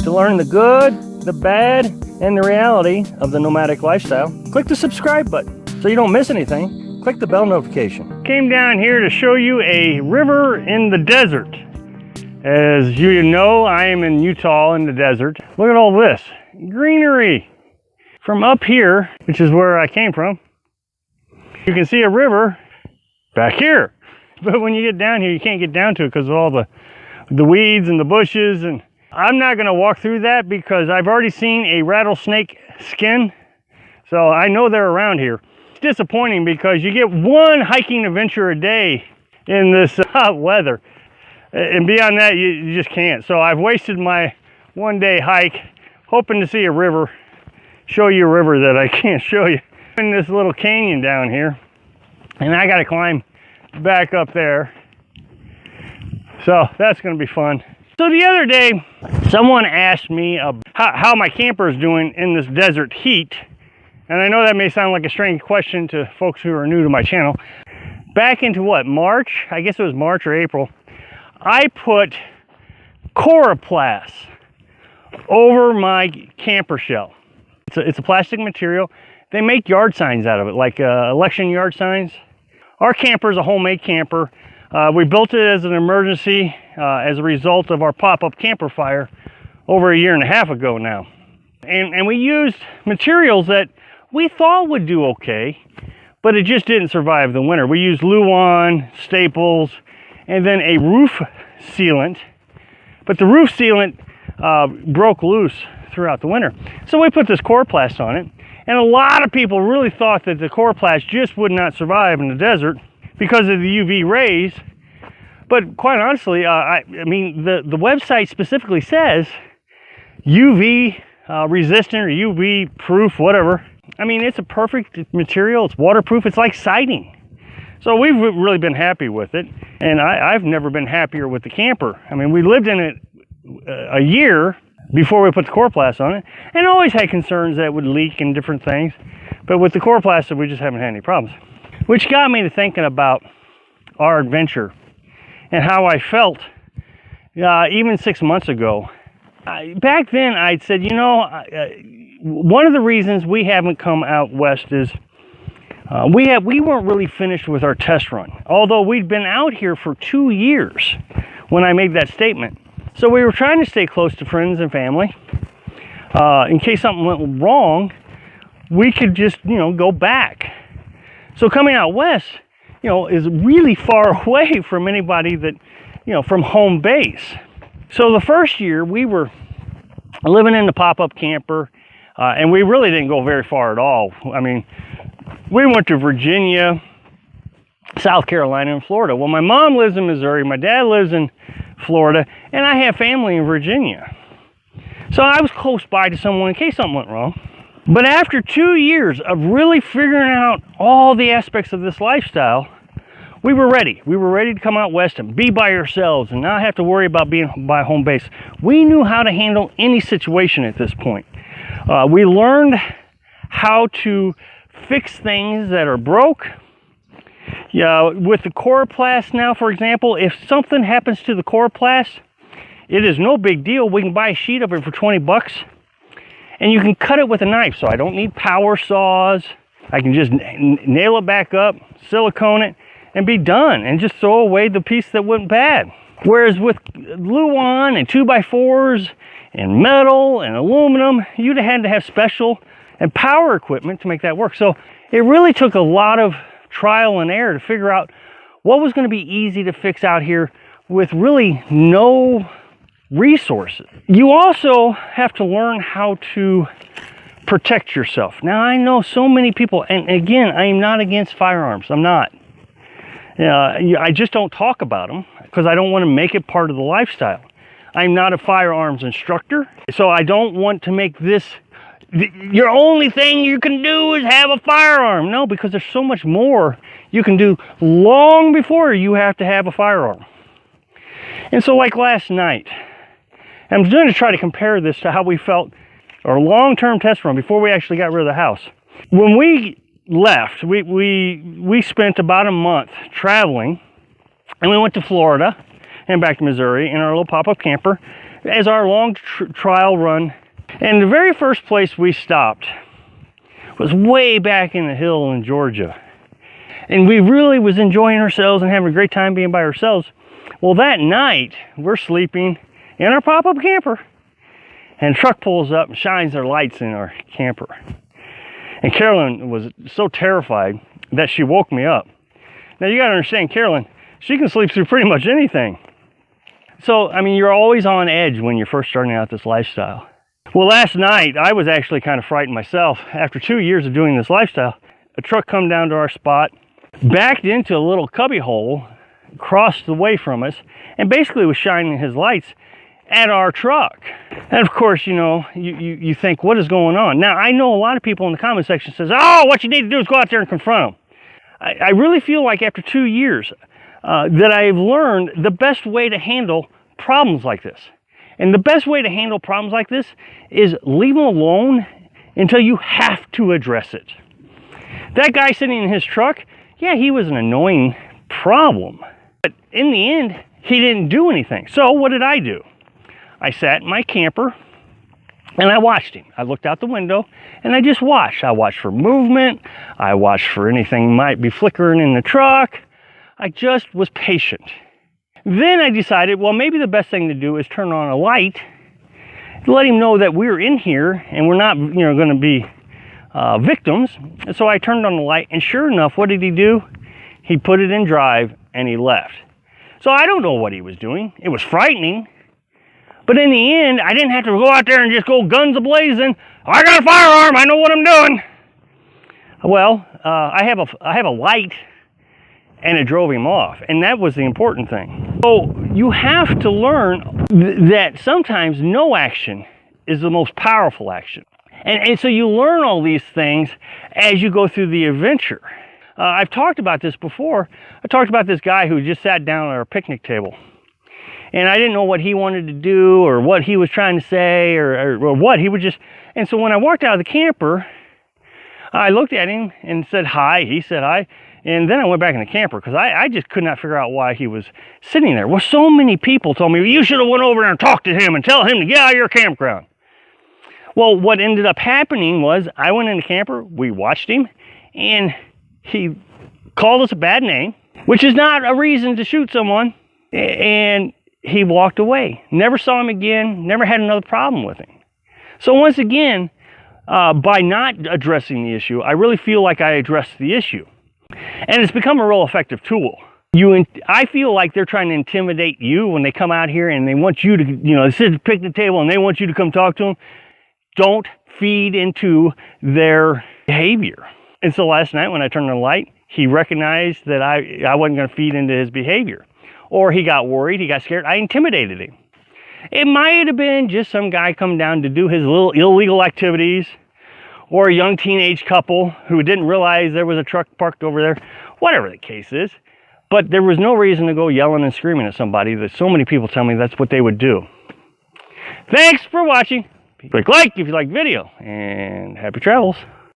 To learn the good, the bad, and the reality of the nomadic lifestyle, click the subscribe button so you don't miss anything. Click the bell notification. Came down here to show you a river in the desert. As you know, I am in Utah in the desert. Look at all this greenery. From up here, which is where I came from, you can see a river back here. But when you get down here, you can't get down to it because of all the weeds and the bushes. And I'm not going to walk through that because I've already seen a rattlesnake skin. So I know they're around here. It's disappointing because you get one hiking adventure a day in this hot weather. And beyond that, you just can't. So I've wasted my one-day hike hoping to see a river, show you a river that I can't show you. In this little canyon down here, and I got to climb back up there. So that's going to be fun. So the other day, someone asked me how my camper is doing in this desert heat. And I know that may sound like a strange question to folks who are new to my channel. Back into what, March? I guess it was March or April. I put coroplast over my camper shell. It's a plastic material. They make yard signs out of it, like election yard signs. Our camper is a homemade camper. We built it as an emergency as a result of our pop-up camper fire over 1.5 years ago now. And we used materials that we thought would do okay, but it just didn't survive the winter. We used Luan, staples, and then a roof sealant. But the roof sealant broke loose throughout the winter. So we put this coroplast on it. And a lot of people really thought that the coroplast just would not survive in the desert because of the UV rays. But quite honestly, I mean, the website specifically says UV resistant or UV proof, whatever. I mean, it's a perfect material. It's waterproof. It's like siding. So we've really been happy with it. And I've never been happier with the camper. I mean, we lived in it a year before we put the coroplast on it, and always had concerns that it would leak and different things. But with the coroplast, we just haven't had any problems. Which got me to thinking about our adventure and how I felt even 6 months ago. Back then, I'd said, you know, one of the reasons we haven't come out west is we weren't really finished with our test run. Although we'd been out here for 2 years when I made that statement. So we were trying to stay close to friends and family. In case something went wrong, we could just, you know, go back. So coming out west, you know, is really far away from anybody that, you know, from home base. So the first year we were living in the pop-up camper, and we really didn't go very far at all. I mean, we went to Virginia, South Carolina, and Florida. Well, my mom lives in Missouri, my dad lives in Florida, and I have family in Virginia. So I was close by to someone in case something went wrong. But after 2 years of really figuring out all the aspects of this lifestyle, we were ready. We were ready to come out west and be by ourselves and not have to worry about being by home base. We knew how to handle any situation at this point. We learned how to fix things that are broke. Yeah, with the coroplast now, for example, if something happens to the coroplast, it is no big deal. We can buy a sheet of it for 20 bucks, and you can cut it with a knife. So I don't need power saws. I can just nail it back up, silicone it, and be done, and just throw away the piece that went bad. Whereas with Luan and 2x4s and metal and aluminum, you'd have had to have special and power equipment to make that work. So it really took a lot of trial and error to figure out what was going to be easy to fix out here with really no resources. You also have to learn how to protect yourself. Now, I know so many people, and again, I am not against firearms. I'm not. I just don't talk about them because I don't want to make it part of the lifestyle. I'm not a firearms instructor, so I don't want to make this your only thing you can do is have a firearm. No, because there's so much more you can do long before you have to have a firearm. And so like last night, I'm going to try to compare this to how we felt our long-term test run before we actually got rid of the house. When we left, we spent about a month traveling, and we went to Florida and back to Missouri in our little pop-up camper. as our long trial run. And the very first place we stopped was way back in the hill in Georgia. And we really was enjoying ourselves and having a great time being by ourselves. Well, that night, we're sleeping in our pop-up camper. And the truck pulls up and shines their lights in our camper. And Carolyn was so terrified that she woke me up. Now, you gotta understand, Carolyn, she can sleep through pretty much anything. So, I mean, you're always on edge when you're first starting out this lifestyle. Well, last night, I was actually kind of frightened myself. After 2 years of doing this lifestyle, a truck come down to our spot, backed into a little cubby hole, crossed away from us, and basically was shining his lights at our truck. And of course, you know, you think, what is going on? Now, I know a lot of people in the comment section says, oh, what you need to do is go out there and confront them. I really feel like after 2 years that I've learned the best way to handle problems like this. And the best way to handle problems like this is leave them alone until you have to address it. That guy sitting in his truck, yeah, he was an annoying problem. But in the end, he didn't do anything. So what did I do? I sat in my camper and I watched him. I looked out the window and I just watched. I watched for movement. I watched for anything might be flickering in the truck. I just was patient. Then I decided, well, maybe the best thing to do is turn on a light to let him know that we're in here and we're not, you know, going to be victims. And so I turned on the light, and sure enough, what did he do? He put it in drive and he left. So I don't know what he was doing. It was frightening. But in the end, I didn't have to go out there and just go guns a-blazing. I got a firearm. I know what I'm doing. Well, I have a light, and it drove him off. And that was the important thing. So you have to learn that sometimes no action is the most powerful action. And so you learn all these things as you go through the adventure. I've talked about this before. I talked about this guy who just sat down at our picnic table. And I didn't know what he wanted to do or what he was trying to say or what. He would just... And so when I walked out of the camper, I looked at him and said hi. He said hi. And then I went back in the camper because I just could not figure out why he was sitting there. Well, so many people told me, well, you should have went over there and talked to him and tell him to get out of your campground. Well, what ended up happening was I went in the camper, we watched him, and he called us a bad name, which is not a reason to shoot someone, and he walked away. Never saw him again, never had another problem with him. So once again, by not addressing the issue, I really feel like I addressed the issue. And it's become a real effective tool. I feel like they're trying to intimidate you when they come out here and they want you to, you know, sit at the picnic table and they want you to come talk to them. Don't feed into their behavior. And so last night when I turned on the light, he recognized that I wasn't going to feed into his behavior. Or he got worried, he got scared, I intimidated him. It might have been just some guy coming down to do his little illegal activities, or a young teenage couple who didn't realize there was a truck parked over there, whatever the case is. But there was no reason to go yelling and screaming at somebody that so many people tell me that's what they would do. Thanks for watching. Click like if you like the video, and happy travels.